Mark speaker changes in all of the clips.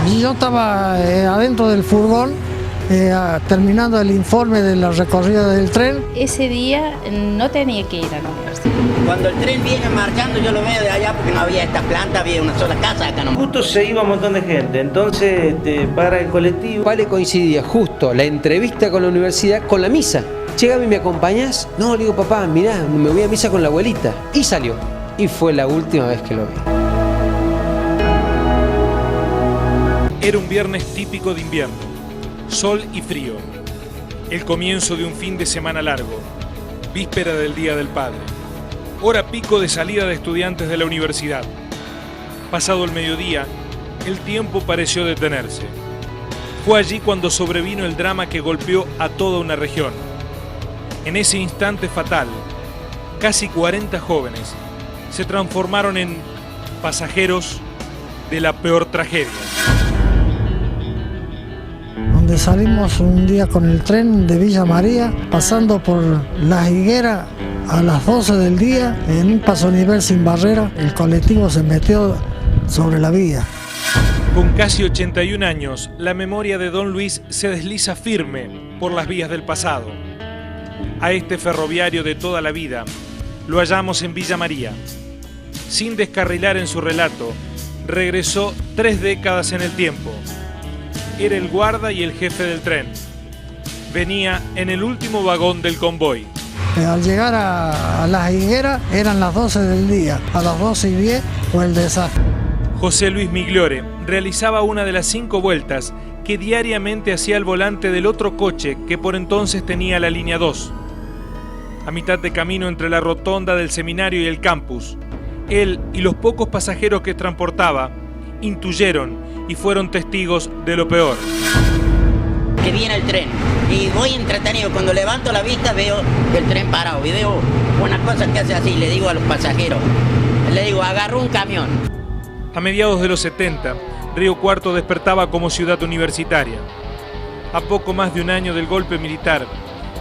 Speaker 1: Y yo estaba adentro del furgón, terminando el informe de la recorrida del tren.
Speaker 2: Ese día no tenía que ir a la universidad.
Speaker 3: Cuando el tren viene marchando, yo lo veo de allá porque no había esta planta, había una sola casa acá nomás.
Speaker 4: Justo se iba un montón de gente, entonces para el colectivo.
Speaker 5: Vale, coincidía justo la entrevista con la universidad con la misa. Llega y ¿me acompañás? No, le digo, papá, mirá, me voy a misa con la abuelita. Y salió. Y fue la última vez que lo vi.
Speaker 6: Era un viernes típico de invierno, sol y frío, el comienzo de un fin de semana largo, víspera del Día del Padre, hora pico de salida de estudiantes de la universidad. Pasado el mediodía, el tiempo pareció detenerse. Fue allí cuando sobrevino el drama que golpeó a toda una región. En ese instante fatal, casi 40 jóvenes se transformaron en pasajeros de la peor tragedia.
Speaker 1: Donde salimos un día con el tren de Villa María, pasando por Las Higueras a las 12 del día, en un paso nivel sin barrera, el colectivo se metió sobre la vía.
Speaker 6: Con casi 81 años, la memoria de Don Luis se desliza firme por las vías del pasado. A este ferroviario de toda la vida lo hallamos en Villa María. Sin descarrilar en su relato, regresó 3 décadas en el tiempo. Era el guarda y el jefe del tren. Venía en el último vagón del convoy.
Speaker 1: Al llegar a Las Higueras eran las 12 del día. A las 12:10 fue el desastre.
Speaker 6: José Luis Migliore realizaba una de las 5 vueltas que diariamente hacía al volante del otro coche que por entonces tenía la línea 2. A mitad de camino entre la rotonda del seminario y el campus, él y los pocos pasajeros que transportaba intuyeron y fueron testigos de lo peor.
Speaker 3: Que viene el tren y voy entretenido. Cuando levanto la vista veo el tren parado y veo una cosa que hace así. Le digo a los pasajeros, le digo, agarro un camión.
Speaker 6: A mediados de los 70, Río Cuarto despertaba como ciudad universitaria. A poco más de un año del golpe militar,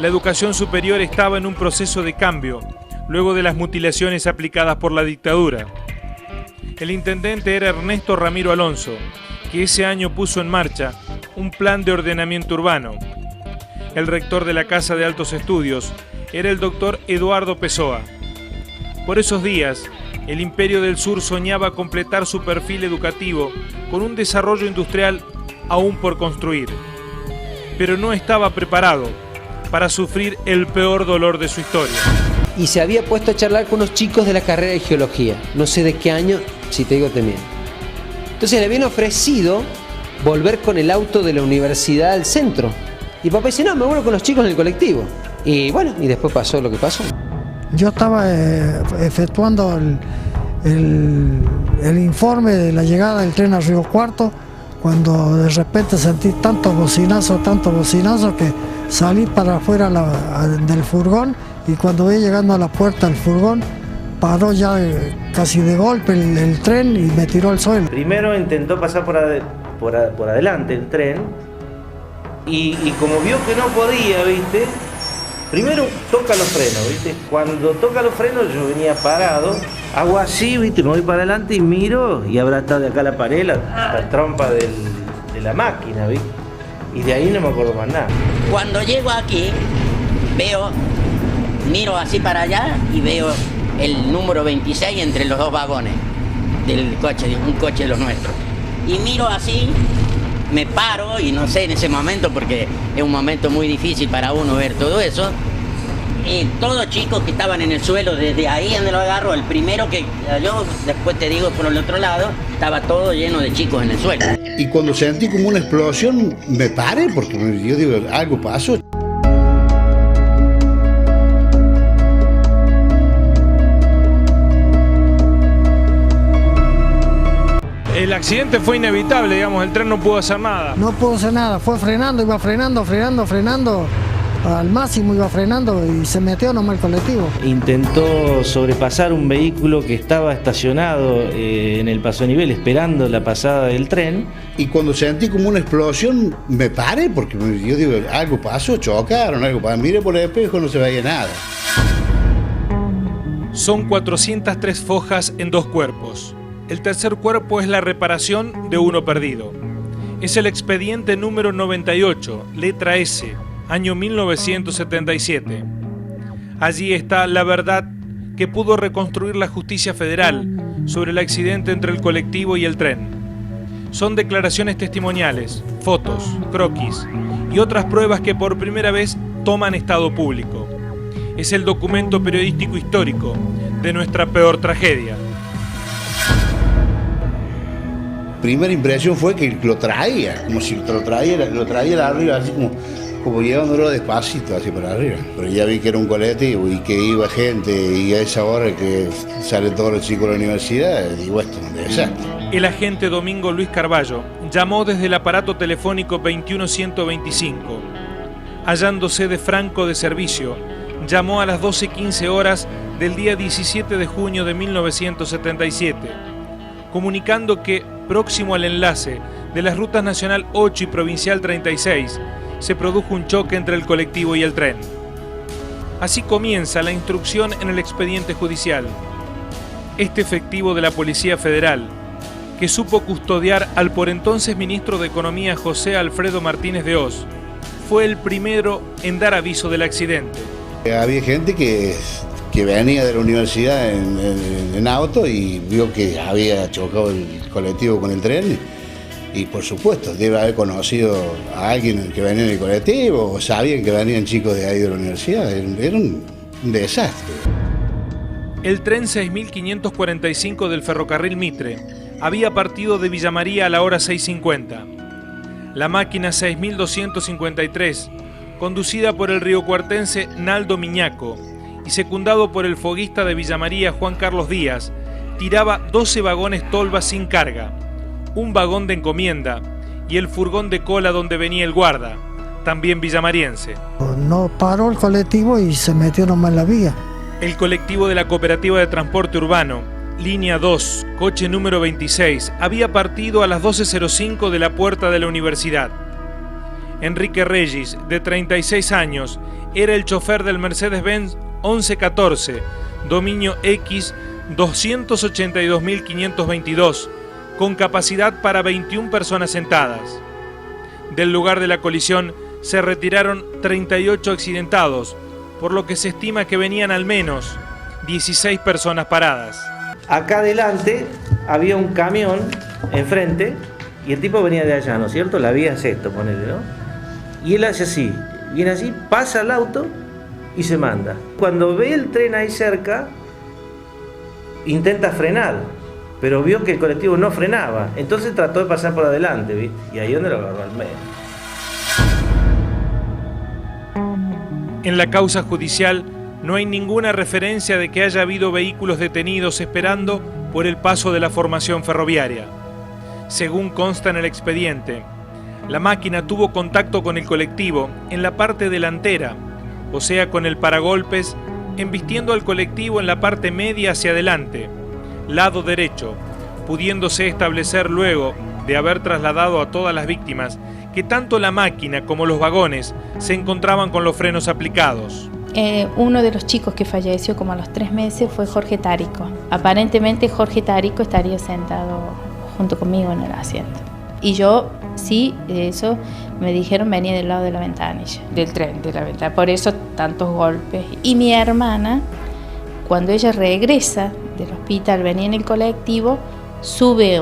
Speaker 6: la educación superior estaba en un proceso de cambio, luego de las mutilaciones aplicadas por la dictadura. El intendente era Ernesto Ramiro Alonso, que ese año puso en marcha un plan de ordenamiento urbano. El rector de la Casa de Altos Estudios era el doctor Eduardo Pessoa. Por esos días, el Imperio del Sur soñaba completar su perfil educativo con un desarrollo industrial aún por construir, pero no estaba preparado para sufrir el peor dolor de su historia.
Speaker 5: Y se había puesto a charlar con unos chicos de la carrera de geología. No sé de qué año, si te digo te miento. Entonces le habían ofrecido volver con el auto de la universidad al centro. Y papá dice, no, me vuelvo con los chicos en el colectivo. Y bueno, y después pasó lo que pasó.
Speaker 1: Yo estaba efectuando el informe de la llegada del tren a Río Cuarto, cuando de repente sentí tanto bocinazo que salí para afuera del furgón, y cuando voy llegando a la puerta del furgón, paró ya casi de golpe el tren y me tiró al suelo.
Speaker 4: Primero intentó pasar por adelante el tren y como vio que no podía, ¿viste? Primero toca los frenos, ¿viste? Cuando toca los frenos yo venía parado, hago así, ¿viste? Me voy para adelante y miro y habrá estado de acá la pared, la trompa de la máquina, ¿viste? Y de ahí no me acuerdo más nada.
Speaker 3: Cuando llego aquí, miro así para allá y veo el número 26 entre los 2 vagones del coche, un coche de los nuestros. Y miro así, me paro y no sé en ese momento, porque es un momento muy difícil para uno ver todo eso. Y todos chicos que estaban en el suelo, desde ahí donde lo agarro, el primero que yo, después te digo por el otro lado, estaba todo lleno de chicos en el suelo.
Speaker 7: Y cuando sentí como una explosión, me paré, porque yo digo, algo pasó.
Speaker 6: El accidente fue inevitable, digamos, el tren no pudo hacer nada.
Speaker 1: No pudo hacer nada, fue frenando, iba frenando al máximo, iba frenando y se metió nomás el colectivo.
Speaker 4: Intentó sobrepasar un vehículo que estaba estacionado en el paso a nivel esperando la pasada del tren.
Speaker 7: Y cuando sentí como una explosión, me paré, porque yo digo, algo pasó, chocaron, algo pasó. Mire por el espejo, no se veía nada.
Speaker 6: Son 403 fojas en 2 cuerpos. El tercer cuerpo es la reparación de uno perdido. Es el expediente número 98, letra S, año 1977. Allí está la verdad que pudo reconstruir la justicia federal sobre el accidente entre el colectivo y el tren. Son declaraciones testimoniales, fotos, croquis y otras pruebas que por primera vez toman estado público. Es el documento periodístico histórico de nuestra peor tragedia.
Speaker 7: Primera impresión fue que lo traía, como si lo traía arriba, así como llevándolo despacito, así para arriba. Pero ya vi que era un colectivo y que iba gente, y a esa hora que salen todos los chicos de la universidad, digo, esto es un desastre.
Speaker 6: El agente Domingo Luis Carballo llamó desde el aparato telefónico 21125. Hallándose de franco de servicio, llamó a las 12:15 horas del día 17 de junio de 1977, comunicando que, próximo al enlace de las rutas Nacional 8 y Provincial 36, se produjo un choque entre el colectivo y el tren. Así comienza la instrucción en el expediente judicial. Este efectivo de la Policía Federal, que supo custodiar al por entonces ministro de Economía José Alfredo Martínez de Hoz, fue el primero en dar aviso del accidente.
Speaker 7: Había gente que venía de la universidad en auto y vio que había chocado el colectivo con el tren y por supuesto debe haber conocido a alguien que venía en el colectivo o sabían que venían chicos de ahí de la universidad. Era un desastre.
Speaker 6: El tren 6545 del ferrocarril Mitre había partido de Villa María a la hora 6:50. La máquina 6253, conducida por el riocuartense Naldo Miñaco y secundado por el foguista de Villa María Juan Carlos Díaz, tiraba 12 vagones tolva sin carga, un vagón de encomienda y el furgón de cola donde venía el guarda, también villamariense.
Speaker 1: No paró el colectivo y se metió nomás en la vía.
Speaker 6: El colectivo de la Cooperativa de Transporte Urbano, línea 2, coche número 26, había partido a las 12:05 de la puerta de la universidad. Enrique Regis, de 36 años, era el chofer del Mercedes-Benz 1114, dominio X 282.522, con capacidad para 21 personas sentadas. Del lugar de la colisión se retiraron 38 accidentados, por lo que se estima que venían al menos 16 personas paradas.
Speaker 4: Acá adelante había un camión enfrente y el tipo venía de allá, ¿no es cierto? La vía es esto, ponele, ¿no? Y él hace así, viene así, pasa el auto y se manda. Cuando ve el tren ahí cerca, intenta frenar, pero vio que el colectivo no frenaba, entonces trató de pasar por adelante, ¿viste? Y ahí es donde lo agarró al medio.
Speaker 6: En la causa judicial no hay ninguna referencia de que haya habido vehículos detenidos esperando por el paso de la formación ferroviaria. Según consta en el expediente, la máquina tuvo contacto con el colectivo en la parte delantera, o sea, con el paragolpes, embistiendo al colectivo en la parte media hacia adelante, lado derecho, pudiéndose establecer luego de haber trasladado a todas las víctimas que tanto la máquina como los vagones se encontraban con los frenos aplicados.
Speaker 2: Uno de los chicos que falleció como a los 3 meses fue Jorge Tarico. Aparentemente Jorge Tarico estaría sentado junto conmigo en el asiento. Y yo, sí, eso me dijeron, venía del lado de la ventanilla, del tren, de la ventana. Por eso tantos golpes. Y mi hermana, cuando ella regresa del hospital, venía en el colectivo, sube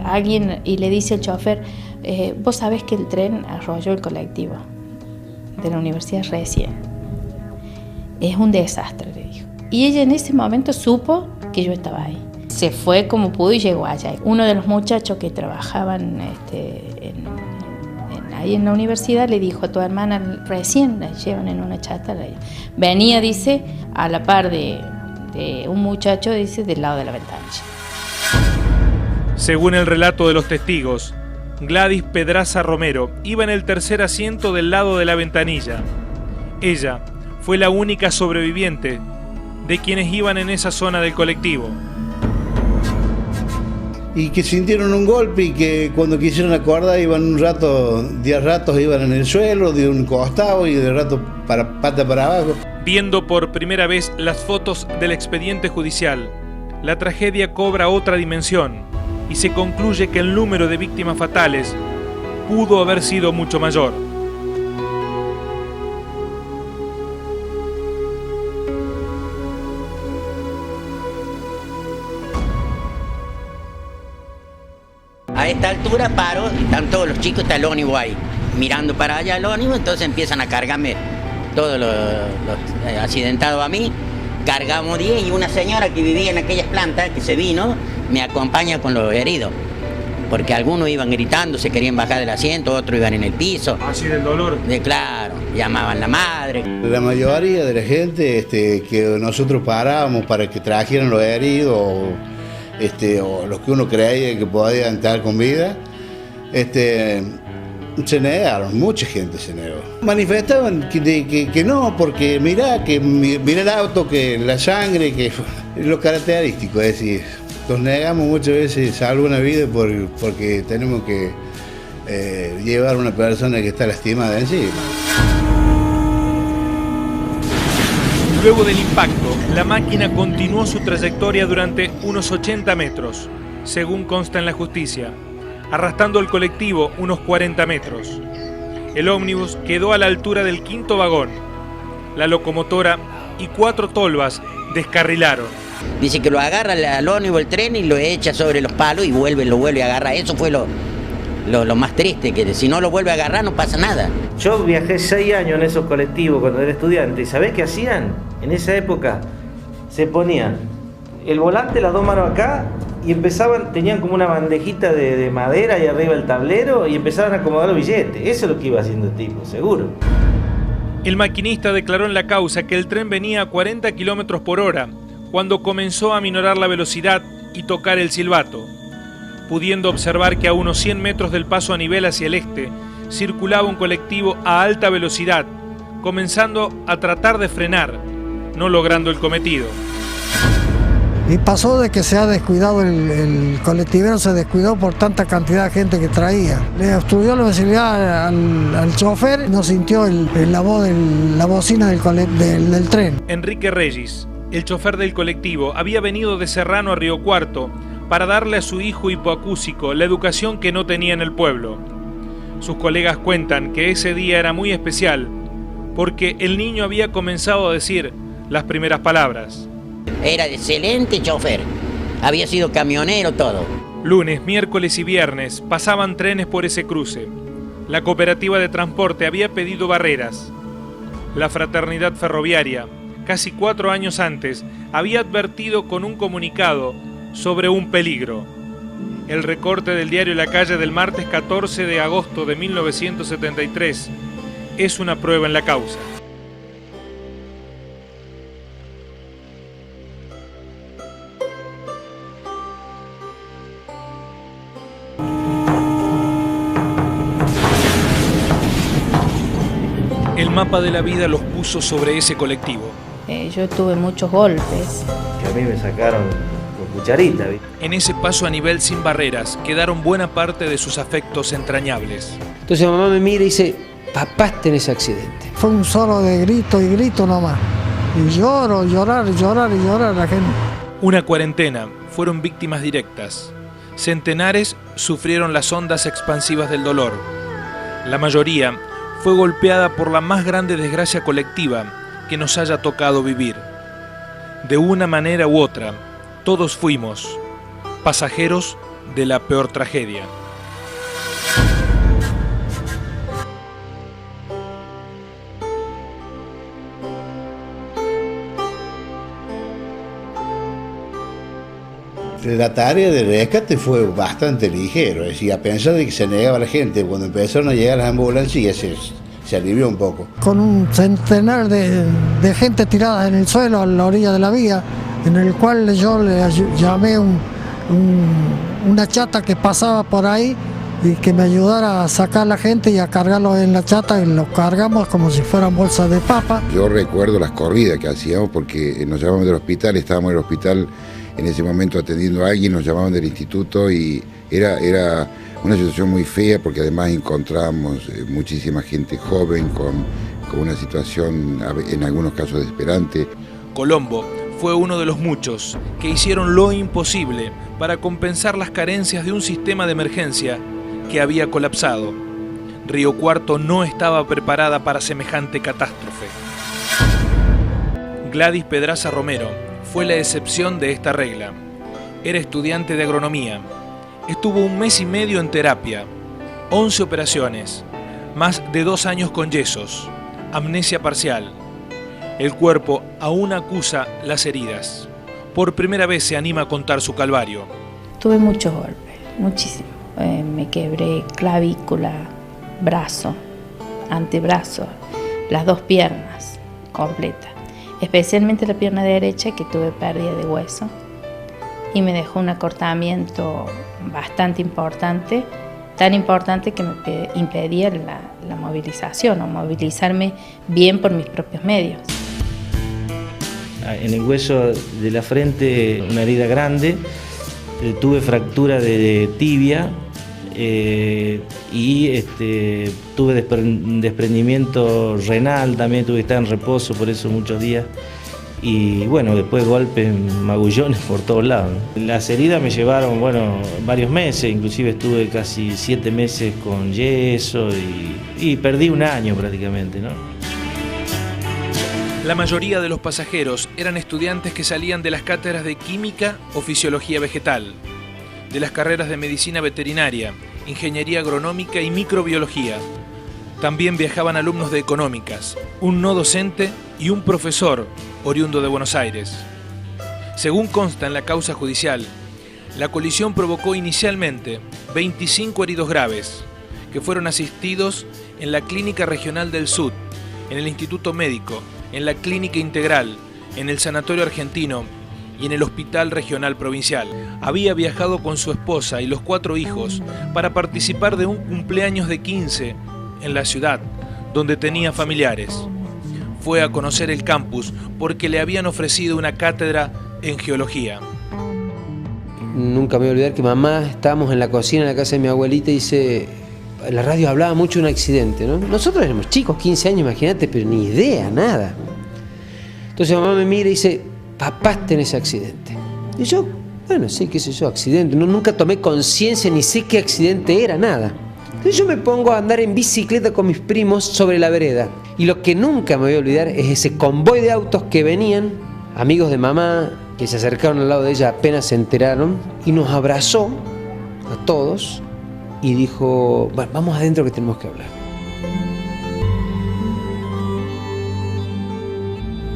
Speaker 2: alguien y le dice al chofer, vos sabés que el tren arrolló el colectivo de la universidad recién. Es un desastre, le dijo. Y ella en ese momento supo que yo estaba ahí. Se fue como pudo y llegó allá. Uno de los muchachos que trabajaban ahí en la universidad le dijo a tu hermana, recién la llevan en una chácara. Venía, dice, a la par de un muchacho, dice, del lado de la ventanilla.
Speaker 6: Según el relato de los testigos, Gladys Pedraza Romero iba en el tercer asiento del lado de la ventanilla. Ella fue la única sobreviviente de quienes iban en esa zona del colectivo.
Speaker 7: Y que sintieron un golpe y que cuando quisieron acordar iban un rato, 10 ratos iban en el suelo, de un costado y de rato pata para abajo.
Speaker 6: Viendo por primera vez las fotos del expediente judicial, la tragedia cobra otra dimensión. y se concluye que el número de víctimas fatales pudo haber sido mucho mayor.
Speaker 3: A esta altura paro, están todos los chicos, está el ónibus ahí, mirando para allá el ónibus, entonces empiezan a cargarme todos los accidentados a mí. Cargamos 10 y una señora que vivía en aquellas plantas, que se vino, me acompaña con los heridos. Porque algunos iban gritando, se querían bajar del asiento, otros iban en el piso.
Speaker 6: Así del dolor.
Speaker 3: Claro, llamaban a la madre.
Speaker 7: La mayoría de la gente que nosotros parábamos para que trajeran los heridos o los que uno creía que podían estar con vida, se negaron, mucha gente se negó. Manifestaban que no, porque mirá el auto, que la sangre, que lo característico, es decir, nos negamos muchas veces salvar una vida porque tenemos que llevar a una persona que está lastimada encima.
Speaker 6: Luego del impacto, la máquina continuó su trayectoria durante unos 80 metros, según consta en la justicia, arrastrando el colectivo unos 40 metros. El ómnibus quedó a la altura del quinto vagón. La locomotora y 4 tolvas descarrilaron.
Speaker 3: Dice que lo agarra al ónibus, el tren, y lo echa sobre los palos y lo vuelve a agarrar. Eso fue lo más triste, que si no lo vuelve a agarrar no pasa nada.
Speaker 4: Yo viajé 6 años en esos colectivos cuando era estudiante, y ¿sabés qué hacían? En esa época se ponían el volante, las 2 manos acá, y tenían como una bandejita de madera ahí arriba del tablero, y empezaban a acomodar los billetes. Eso es lo que iba haciendo el tipo, seguro.
Speaker 6: El maquinista declaró en la causa que el tren venía a 40 kilómetros por hora cuando comenzó a aminorar la velocidad y tocar el silbato, pudiendo observar que a unos 100 metros del paso a nivel hacia el este circulaba un colectivo a alta velocidad, comenzando a tratar de frenar, no logrando el cometido.
Speaker 1: Y pasó de que se ha descuidado, el colectivero se descuidó por tanta cantidad de gente que traía. Le obstruyó la visibilidad al chofer, no sintió la bocina del tren.
Speaker 6: Enrique Reyes, el chofer del colectivo, había venido de Serrano a Río Cuarto para darle a su hijo hipoacúsico la educación que no tenía en el pueblo. Sus colegas cuentan que ese día era muy especial porque el niño había comenzado a decir las primeras palabras.
Speaker 3: Era excelente chofer, había sido camionero, todo.
Speaker 6: Lunes, miércoles y viernes pasaban trenes por ese cruce. La cooperativa de transporte había pedido barreras. La fraternidad ferroviaria, casi 4 años antes, había advertido con un comunicado sobre un peligro. El recorte del diario La Calle del martes 14 de agosto de 1973 es una prueba en la causa. El mapa de la vida los puso sobre ese colectivo.
Speaker 2: Yo tuve muchos golpes.
Speaker 4: Que a mí me sacaron con cucharita, ¿viste?
Speaker 6: En ese paso a nivel sin barreras quedaron buena parte de sus afectos entrañables.
Speaker 5: Entonces mamá me mira y dice, papá está en ese accidente.
Speaker 1: Fue un solo de grito y grito nomás. Y llorar la gente.
Speaker 6: Una cuarentena, fueron víctimas directas. Centenares sufrieron las ondas expansivas del dolor. La mayoría fue golpeada por la más grande desgracia colectiva que nos haya tocado vivir. De una manera u otra, todos fuimos pasajeros de la peor tragedia.
Speaker 7: La tarea de rescate fue bastante ligero, es decir, a pesar de que se negaba la gente, cuando empezaron a llegar las ambulancias se alivió un poco.
Speaker 1: Con un centenar de gente tirada en el suelo a la orilla de la vía, en el cual yo le llamé una chata que pasaba por ahí y que me ayudara a sacar a la gente y a cargarlo en la chata, y lo cargamos como si fueran bolsas de papa.
Speaker 8: Yo recuerdo las corridas que hacíamos porque nos llamaban del hospital, estábamos en el hospital en ese momento atendiendo a alguien, nos llamaban del instituto y era una situación muy fea porque además encontrábamos muchísima gente joven con una situación en algunos casos desesperante.
Speaker 6: Colombo fue uno de los muchos que hicieron lo imposible para compensar las carencias de un sistema de emergencia que había colapsado. Río Cuarto no estaba preparada para semejante catástrofe. Gladys Pedraza Romero fue la excepción de esta regla. Era estudiante de agronomía. Estuvo 1 mes y medio en terapia, 11 operaciones, más de 2 años con yesos, amnesia parcial. El cuerpo aún acusa las heridas. Por primera vez se anima a contar su calvario.
Speaker 2: Tuve muchos golpes, muchísimo. Me quebré clavícula, brazo, antebrazo, las 2 piernas completas. Especialmente la pierna derecha, que tuve pérdida de hueso y me dejó un acortamiento bastante importante, tan importante que me impedía la movilización o movilizarme bien por mis propios medios.
Speaker 4: En el hueso de la frente una herida grande, tuve fractura de tibia y tuve desprendimiento renal, también tuve que estar en reposo por eso muchos días. Y bueno, después golpes, magullones por todos lados. Las heridas me llevaron, varios meses, inclusive estuve casi 7 meses con yeso y perdí 1 año prácticamente, ¿no?
Speaker 6: La mayoría de los pasajeros eran estudiantes que salían de las cátedras de química o fisiología vegetal, de las carreras de medicina veterinaria, ingeniería agronómica y microbiología. También viajaban alumnos de económicas, un no docente y un profesor oriundo de Buenos Aires. Según consta en la causa judicial, la colisión provocó inicialmente 25 heridos graves, que fueron asistidos en la Clínica Regional del Sud, en el Instituto Médico, en la Clínica Integral, en el Sanatorio Argentino y en el Hospital Regional Provincial. Había viajado con su esposa y los 4 hijos para participar de un cumpleaños de 15 en la ciudad, donde tenía familiares. Fue a conocer el campus porque le habían ofrecido una cátedra en geología.
Speaker 5: Nunca me voy a olvidar que mamá, estábamos en la cocina en la casa de mi abuelita y dice, en la radio hablaba mucho de un accidente, ¿no? Nosotros éramos chicos, 15 años, imagínate, pero ni idea, nada. Entonces mamá me mira y dice, papá está en ese accidente. Y yo, sí, qué sé yo, accidente. Nunca tomé conciencia ni sé qué accidente era, nada. Entonces yo me pongo a andar en bicicleta con mis primos sobre la vereda. Y lo que nunca me voy a olvidar es ese convoy de autos que venían, amigos de mamá, que se acercaron al lado de ella apenas se enteraron, y nos abrazó a todos y dijo, bueno, vamos adentro que tenemos que hablar.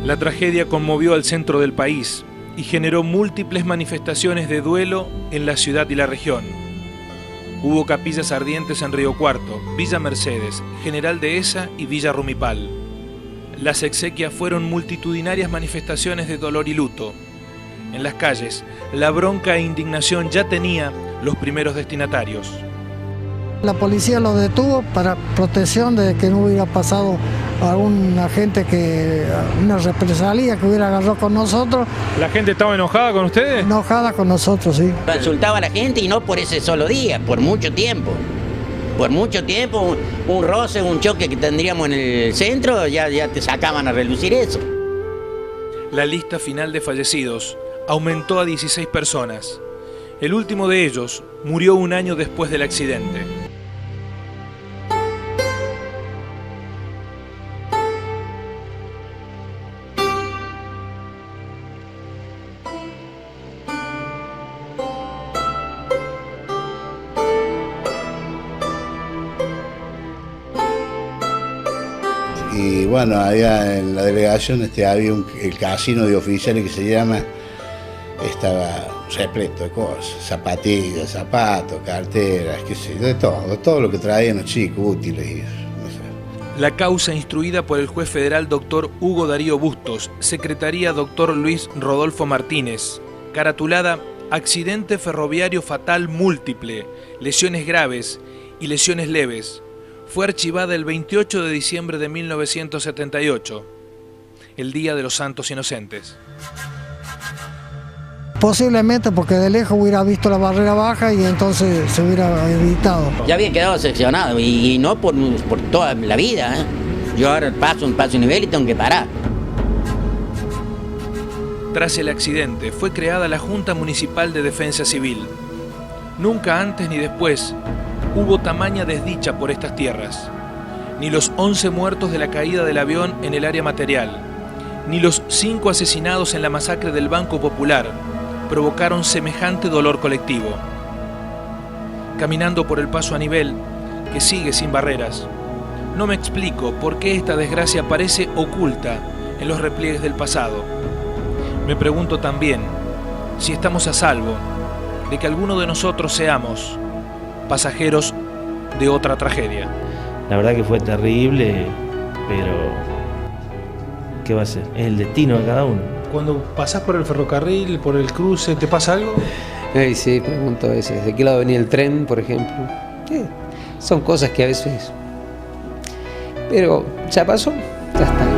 Speaker 6: La tragedia conmovió al centro del país y generó múltiples manifestaciones de duelo en la ciudad y la región. Hubo capillas ardientes en Río Cuarto, Villa Mercedes, General Dehesa y Villa Rumipal. Las exequias fueron multitudinarias manifestaciones de dolor y luto. En las calles, la bronca e indignación ya tenía los primeros destinatarios.
Speaker 1: La policía lo detuvo para protección de que no hubiera pasado algún agente una represalia que hubiera agarrado con nosotros.
Speaker 6: ¿La gente estaba enojada con ustedes?
Speaker 1: Enojada con nosotros, sí.
Speaker 3: Insultaba a la gente y no por ese solo día, por mucho tiempo. Por mucho tiempo, un roce, un choque que tendríamos en el centro, ya te sacaban a relucir eso.
Speaker 6: La lista final de fallecidos aumentó a 16 personas. El último de ellos murió 1 año después del accidente.
Speaker 7: Y bueno, allá en la delegación había el casino de oficiales que se llama, estaba repleto de cosas, zapatillas, zapatos, carteras, qué sé yo, de todo lo que traían los chicos, útiles y no sé.
Speaker 6: La causa instruida por el juez federal Dr. Hugo Darío Bustos, secretaría Dr. Luis Rodolfo Martínez, caratulada Accidente ferroviario fatal múltiple, lesiones graves y lesiones leves, fue archivada el 28 de diciembre de 1978, el Día de los Santos Inocentes.
Speaker 1: Posiblemente porque de lejos hubiera visto la barrera baja y entonces se hubiera evitado.
Speaker 3: Ya había quedado seccionado y no por toda la vida, ¿eh? Yo ahora paso un nivel y tengo que parar.
Speaker 6: Tras el accidente, fue creada la Junta Municipal de Defensa Civil. Nunca antes ni después hubo tamaña desdicha por estas tierras. Ni los 11 muertos de la caída del avión en el área material, ni los 5 asesinados en la masacre del Banco Popular provocaron semejante dolor colectivo. Caminando por el paso a nivel, que sigue sin barreras, no me explico por qué esta desgracia parece oculta en los repliegues del pasado. Me pregunto también si estamos a salvo de que alguno de nosotros seamos pasajeros de otra tragedia.
Speaker 4: La verdad que fue terrible, pero ¿qué va a ser? Es el destino de cada uno.
Speaker 9: Cuando pasás por el ferrocarril, por el cruce, ¿te pasa algo?
Speaker 5: Sí, pregunto a veces, ¿de qué lado venía el tren, por ejemplo? Son cosas que a veces... Pero ya pasó, ya está.